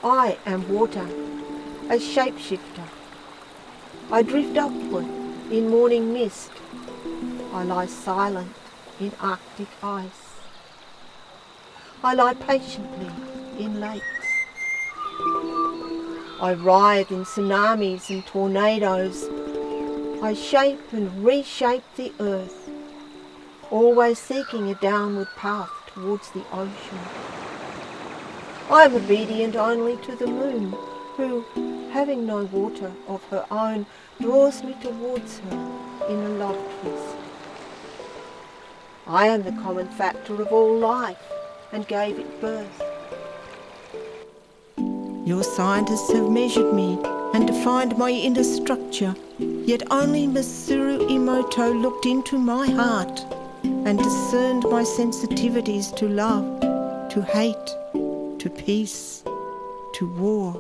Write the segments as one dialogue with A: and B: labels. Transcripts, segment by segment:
A: I am water, a shapeshifter. I drift upward in morning mist. I lie silent in Arctic ice. I lie patiently in lakes. I writhe in tsunamis and tornadoes. I shape and reshape the earth, always seeking a downward path towards the ocean. I am obedient only to the moon, who, having no water of her own, draws me towards her in a love twist. I am the common factor of all life and gave it birth. Your scientists have measured me and defined my inner structure, yet only Masaru Emoto looked into my heart and discerned my sensitivities to love, to hate, to peace, to war.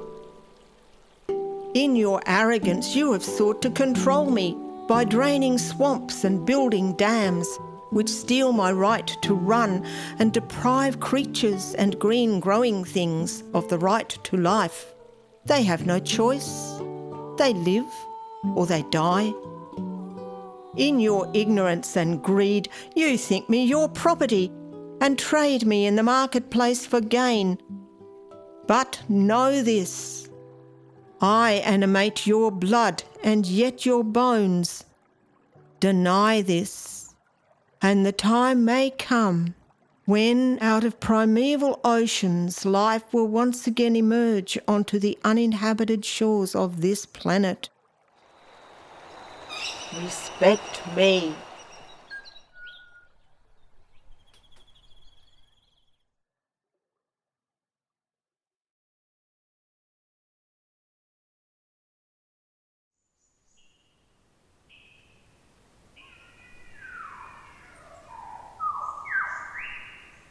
A: In your arrogance, you have sought to control me by draining swamps and building dams, which steal my right to run and deprive creatures and green growing things of the right to life. They have no choice. They live or they die. In your ignorance and greed, you think me your property and trade me in the marketplace for gain. But know this, I animate your blood and yet your bones. Deny this, and the time may come when out of primeval oceans life will once again emerge onto the uninhabited shores of this planet. Respect me.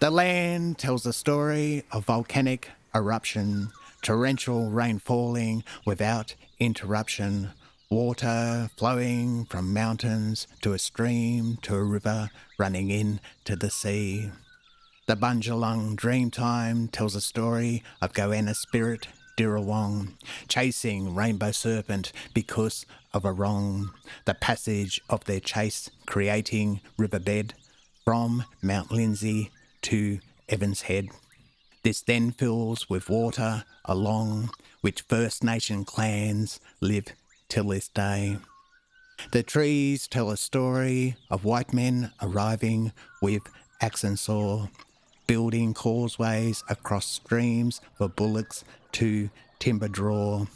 B: The land tells the story of volcanic eruption, torrential rain falling without interruption, water flowing from mountains to a stream to a river running into the sea. The Bundjalung Dreamtime tells the story of Goanna spirit Dirawong, chasing Rainbow Serpent because of a wrong, the passage of their chase creating riverbed from Mount Lindsay to Evans Head. This then fills with water along which First Nation clans live till this day. The trees tell a story of white men arriving with axe and saw, building causeways across streams for bullocks to timber draw.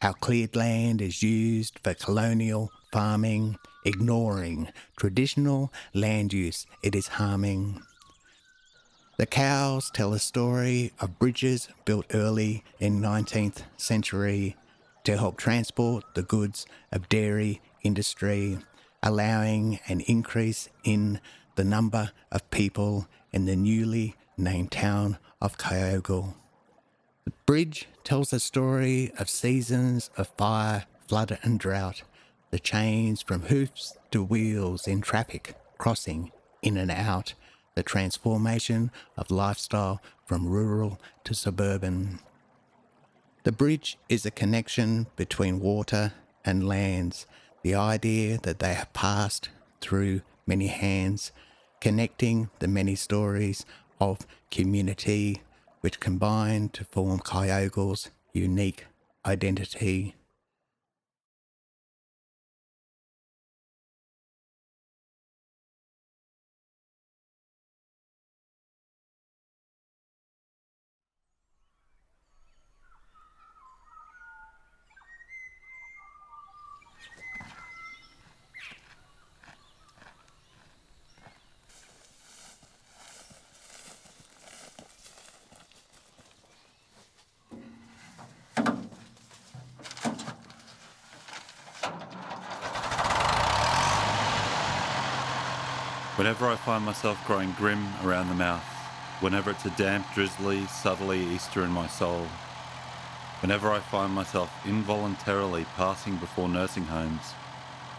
B: Our cleared land is used for colonial farming, ignoring traditional land use it is harming. The cows tell a story of bridges built early in 19th century to help transport the goods of dairy industry, allowing an increase in the number of people in the newly named town of Kyogle. The bridge tells a story of seasons of fire, flood and drought, the change from hoofs to wheels in traffic, crossing in and out, the transformation of lifestyle from rural to suburban. The bridge is a connection between water and lands, the idea that they have passed through many hands, connecting the many stories of community which combine to form Kyogle's unique identity.
C: Whenever I find myself growing grim around the mouth, whenever it's a damp, drizzly, southerly Easter in my soul, whenever I find myself involuntarily passing before nursing homes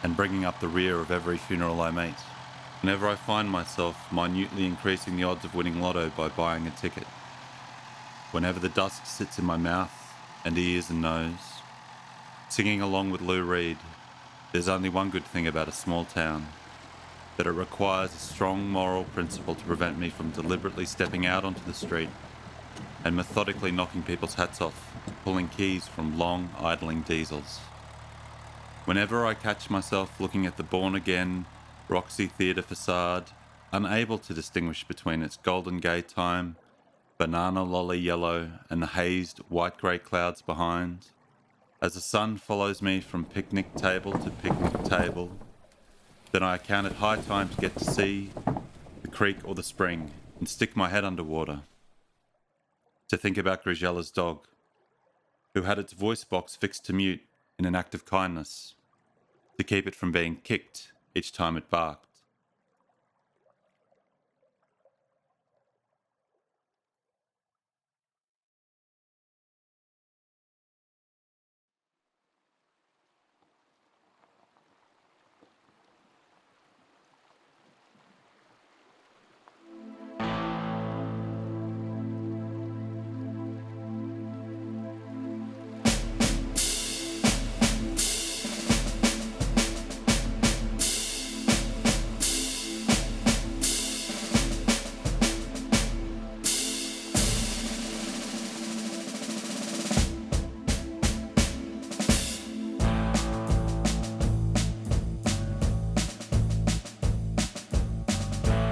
C: and bringing up the rear of every funeral I meet, whenever I find myself minutely increasing the odds of winning lotto by buying a ticket, whenever the dust sits in my mouth and ears and nose. Singing along with Lou Reed, there's only one good thing about a small town, that it requires a strong moral principle to prevent me from deliberately stepping out onto the street and methodically knocking people's hats off, pulling keys from long, idling diesels. Whenever I catch myself looking at the born-again Roxy Theatre facade, unable to distinguish between its golden gay time, banana lolly yellow, and the hazed white-grey clouds behind, as the sun follows me from picnic table to picnic table, then I account it high time to get to see the creek or the spring and stick my head underwater. To think about Grigella's dog, who had its voice box fixed to mute in an act of kindness, to keep it from being kicked each time it barked.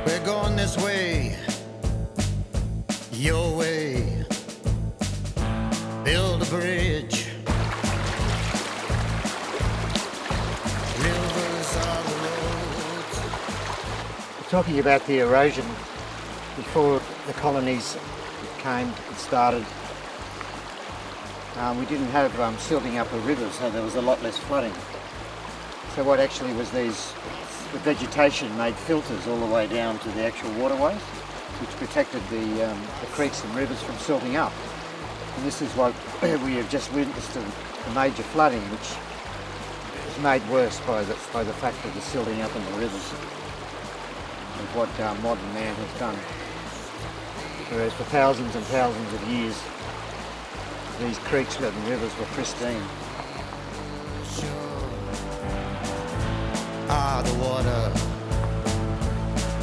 D: We're going this way, your way. Build a bridge. Rivers are the roads.
E: Talking about the erosion before the colonies came and started, we didn't have silting up the rivers, so there was a lot less flooding. So what actually was the vegetation made filters all the way down to the actual waterways, which protected the creeks and rivers from silting up. And this is what we have just witnessed, a major flooding, which is made worse by the fact of the silting up in the rivers, of what modern man has done. Whereas for thousands and thousands of years, these creeks and rivers were pristine.
D: The water,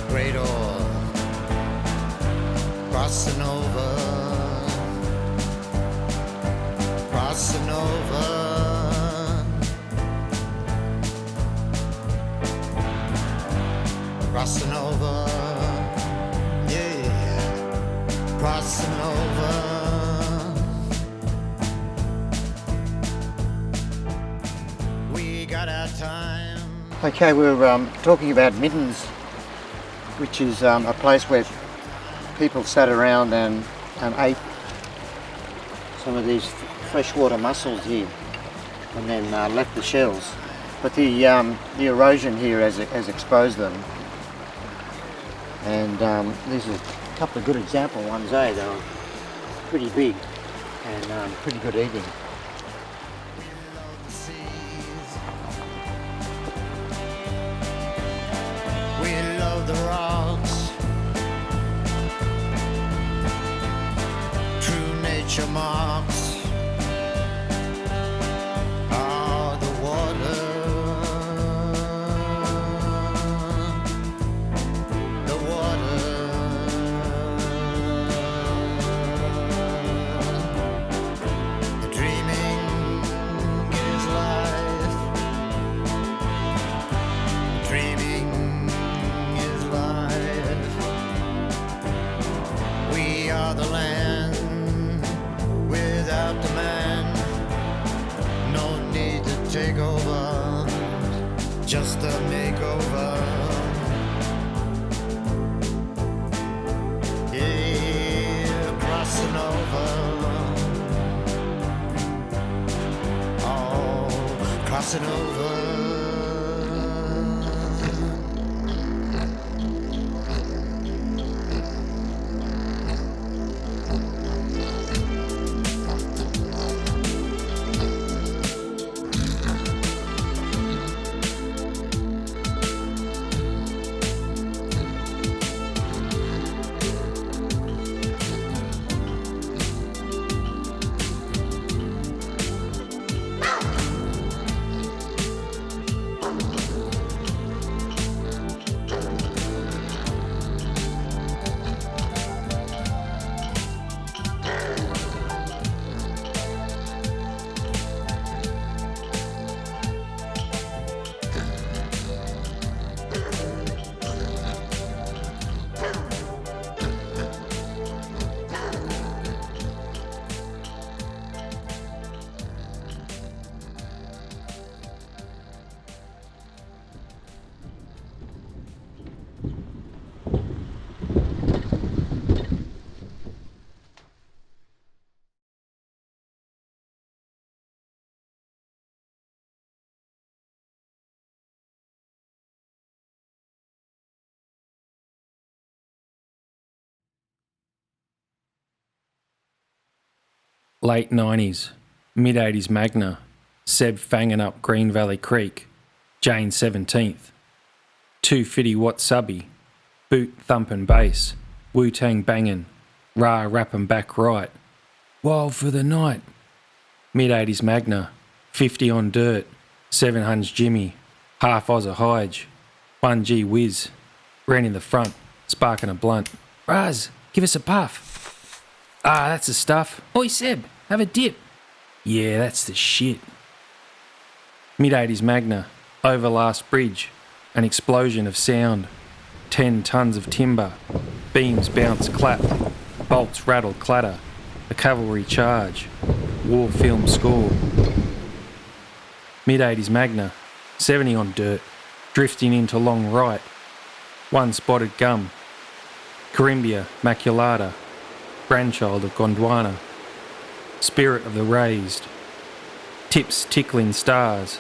D: great ore, crossing over, crossing over, crossing over, yeah, crossing over. We got our time.
E: Okay, we're talking about middens, which is a place where people sat around and ate some of these freshwater mussels here, and then left the shells. But the erosion here has exposed them, and these are a couple of good example ones. They were pretty big and pretty good eating.
D: The rocks, true nature marks, are the water, the water, the dreaming is life, dreaming. The land without demand, no need to take over, just a makeover. Yeah, crossing over, oh, crossing over.
F: Late 90s, mid 80s Magna, Seb fanging up Green Valley Creek, Jane 17th, 250 watt subby, boot thumping bass, Wu-Tang banging, rah rapping back right, wild for the night. Mid 80s Magna, 50 on dirt, 700 Jimmy, half Ozza Hyge, 1G Whiz, ran in the front, sparking a blunt. Raz, give us a puff. Ah, that's the stuff. Oi Seb, have a dip. Yeah, that's the shit. Mid-80s Magna, over last bridge, an explosion of sound, 10 tons of timber, beams bounce clap, bolts rattle clatter, a cavalry charge, war film score. Mid-80s Magna, 70 on dirt, drifting into long right, one spotted gum, Carimbia maculata, grandchild of Gondwana, spirit of the raised, tips tickling stars,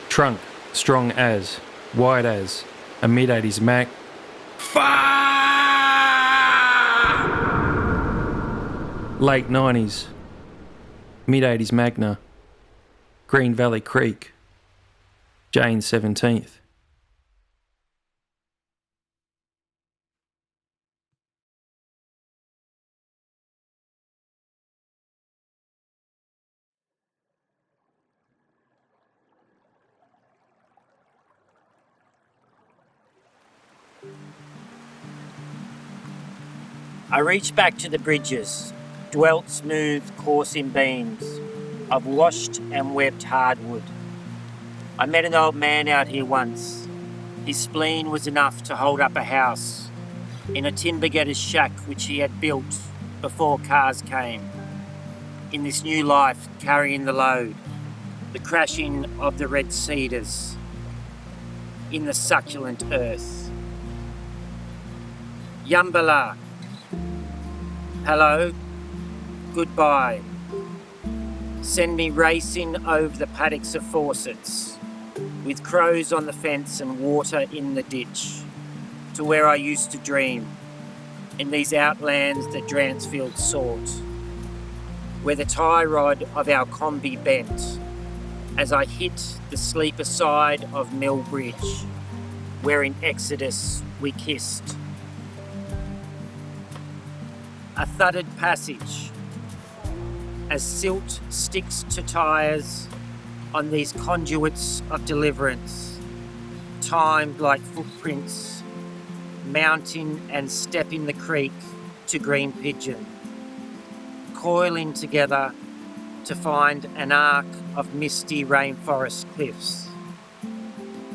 F: trunk strong as, wide as, a mid-80s Mac. Late 90s, mid-80s Magna, Green Valley Creek, Jane 17th.
G: I reach back to the bridges, dwelt smooth, coursing beams. I've washed and webbed hardwood. I met an old man out here once. His spleen was enough to hold up a house in a timber getter's shack which he had built before cars came. In this new life, carrying the load, the crashing of the red cedars in the succulent earth. Yumbala. Hello, goodbye. Send me racing over the paddocks of faucets, with crows on the fence and water in the ditch, to where I used to dream, in these outlands that Dransfield sought, where the tie rod of our combi bent, as I hit the sleeper side of Mill Bridge, where in Exodus we kissed. A thudded passage, as silt sticks to tyres on these conduits of deliverance, timed like footprints, mounting and stepping the creek to Green Pigeon, coiling together to find an arc of misty rainforest cliffs,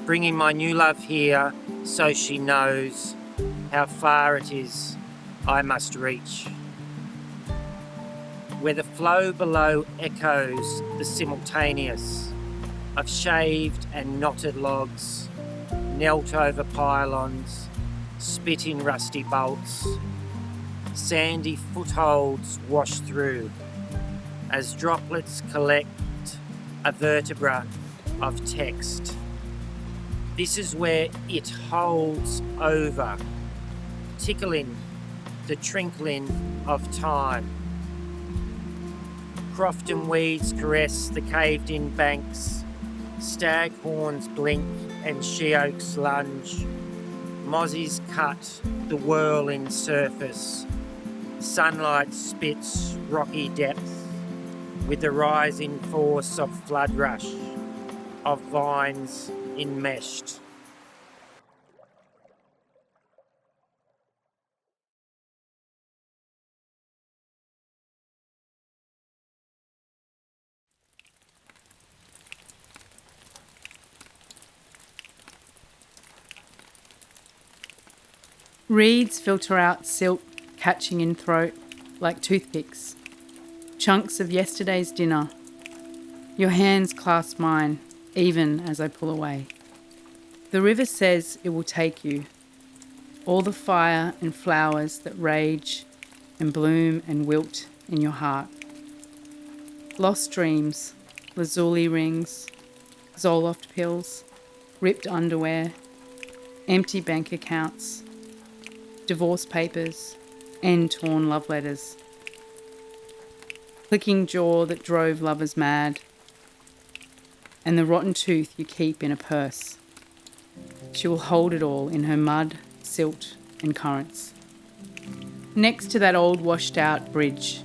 G: bringing my new love here so she knows how far it is I must reach, where the flow below echoes the simultaneous of shaved and knotted logs, knelt over pylons, spitting rusty bolts, sandy footholds wash through as droplets collect a vertebra of text. This is where it holds over, tickling the trinkling of time. Crofton weeds caress the caved-in banks, staghorns blink and she-oaks lunge, mozzies cut the whirling surface, sunlight spits rocky depth with the rising force of flood rush, of vines enmeshed.
H: Reeds filter out silt catching in throat like toothpicks, chunks of yesterday's dinner. Your hands clasp mine, even as I pull away. The river says it will take you. All the fire and flowers that rage and bloom and wilt in your heart. Lost dreams, lazuli rings, Zoloft pills, ripped underwear, empty bank accounts, divorce papers, and torn love letters. clicking jaw that drove lovers mad, and the rotten tooth you keep in a purse. She will hold it all in her mud, silt and currents. Next to that old washed out bridge.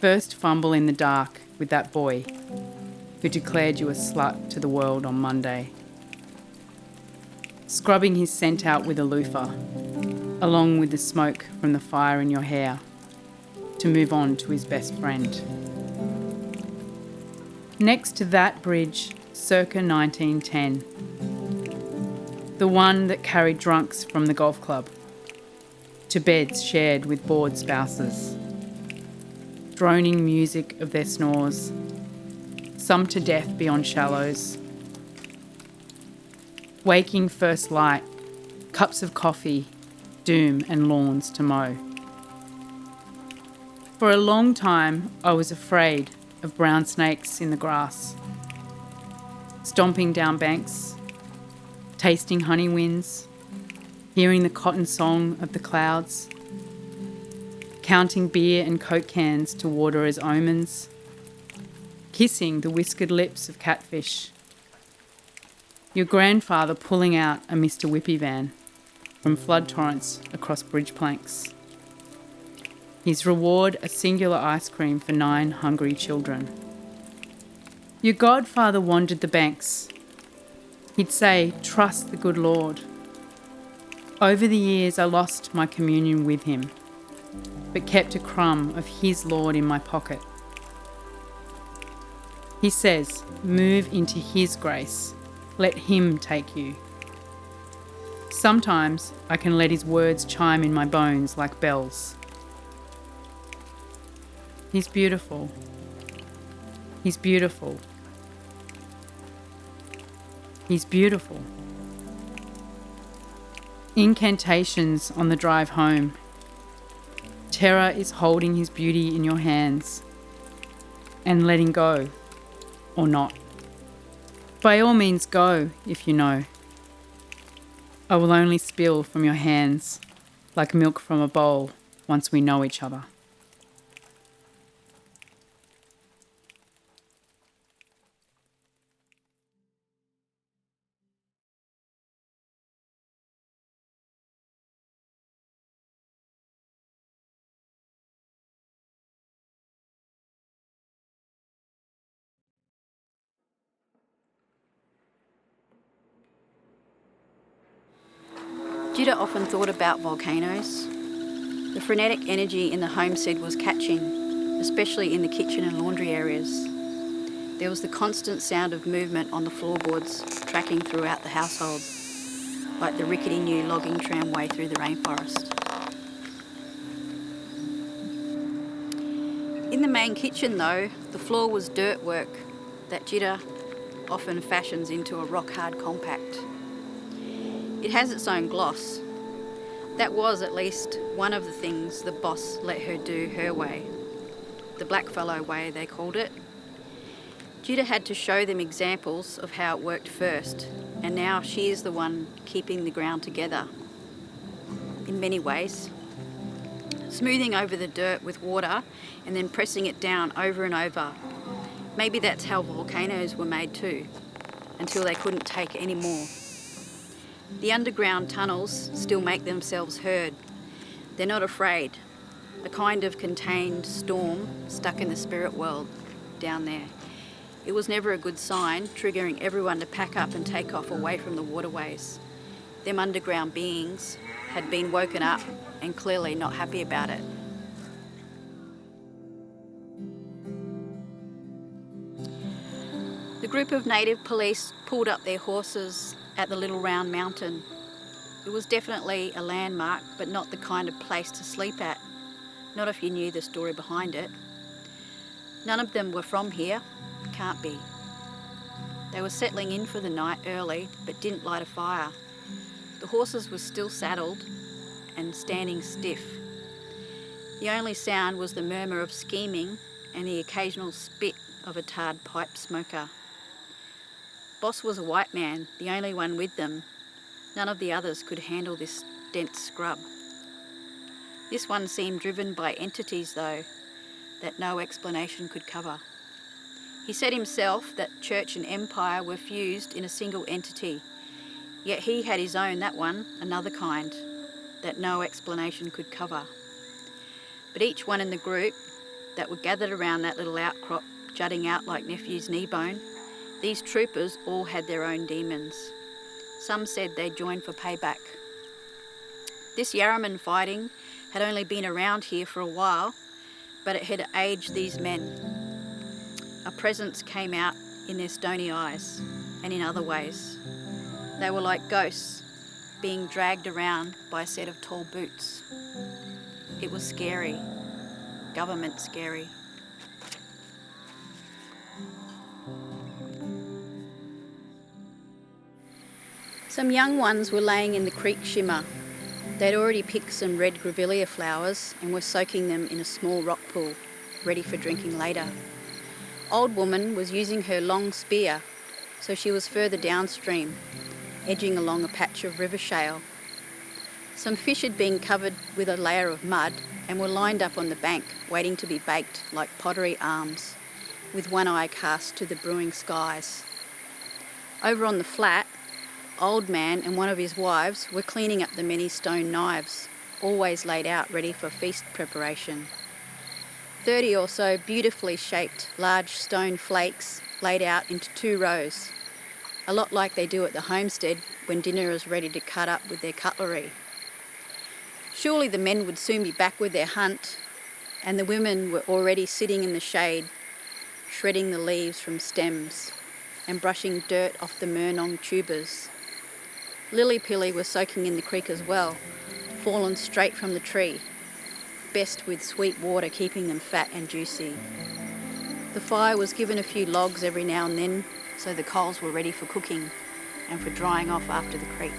H: First fumble in the dark with that boy who declared you a slut to the world on Monday. Scrubbing his scent out with a loofah, along with the smoke from the fire in your hair, to move on to his best friend. Next to that bridge, circa 1910. The one that carried drunks from the golf club to beds shared with bored spouses. Droning music of their snores, some to death beyond shallows. Waking first light, cups of coffee, doom and lawns to mow. For a long time, I was afraid of brown snakes in the grass, stomping down banks, tasting honey winds, hearing the cotton song of the clouds, counting beer and Coke cans to water as omens, kissing the whiskered lips of catfish. Your grandfather pulling out a Mr. Whippy van from flood torrents across bridge planks. His reward, a singular ice cream for 9 hungry children. Your godfather wandered the banks. He'd say, "Trust the good Lord." Over the years, I lost my communion with him, but kept a crumb of his Lord in my pocket. He says, move into his grace. Let him take you. Sometimes I can let his words chime in my bones like bells. He's beautiful. He's beautiful. He's beautiful. Incantations on the drive home. Terror is holding his beauty in your hands and letting go, or not. By all means go, if you know. I will only spill from your hands like milk from a bowl once we know each other.
I: Judah often thought about volcanoes. The frenetic energy in the homestead was catching, especially in the kitchen and laundry areas. There was the constant sound of movement on the floorboards tracking throughout the household, like the rickety new logging tramway through the rainforest. In the main kitchen though, the floor was dirt work that Judah often fashions into a rock-hard compact. It has its own gloss. That was at least one of the things the boss let her do her way. The blackfellow way, they called it. Judah had to show them examples of how it worked first, and now she is the one keeping the ground together. In many ways. Smoothing over the dirt with water and then pressing it down over and over. Maybe that's how volcanoes were made too, until they couldn't take any more. The underground tunnels still make themselves heard. They're not afraid. A kind of contained storm stuck in the spirit world down there. It was never a good sign, triggering everyone to pack up and take off away from the waterways. Them underground beings had been woken up and clearly not happy about it. The group of native police pulled up their horses at the Little Round Mountain. It was definitely a landmark, but not the kind of place to sleep at. Not if you knew the story behind it. None of them were from here. Can't be. They were settling in for the night early, but didn't light a fire. The horses were still saddled and standing stiff. The only sound was the murmur of scheming and the occasional spit of a tarred pipe smoker. Boss was a white man, the only one with them. None of the others could handle this dense scrub. This one seemed driven by entities though. that no explanation could cover. He said himself that church and empire were fused in a single entity, yet he had his own, that one, another kind, that no explanation could cover. But each one in the group that were gathered around that little outcrop jutting out like nephew's knee bone, these troopers all had their own demons. Some said they'd joined for payback. This Yarraman fighting had only been around here for a while, but it had aged these men. A presence came out in their stony eyes and in other ways. They were like ghosts being dragged around by a set of tall boots. It was scary, government scary. Some young ones were laying in the creek shimmer. They'd already picked some red grevillea flowers and were soaking them in a small rock pool, ready for drinking later. Old woman was using her long spear, so she was further downstream, edging along a patch of river shale. Some fish had been covered with a layer of mud and were lined up on the bank, waiting to be baked like pottery arms, with one eye cast to the brewing skies. Over on the flat, Old Man and one of his wives were cleaning up the many stone knives, always laid out ready for feast preparation. 30 or so beautifully shaped large stone flakes laid out into 2 rows, a lot like they do at the homestead when dinner is ready to cut up with their cutlery. Surely the men would soon be back with their hunt, and the women were already sitting in the shade, shredding the leaves from stems and brushing dirt off the Murnong tubers. Lily-pilly was soaking in the creek as well, fallen straight from the tree, best with sweet water keeping them fat and juicy. The fire was given a few logs every now and then, so the coals were ready for cooking and for drying off after the creek.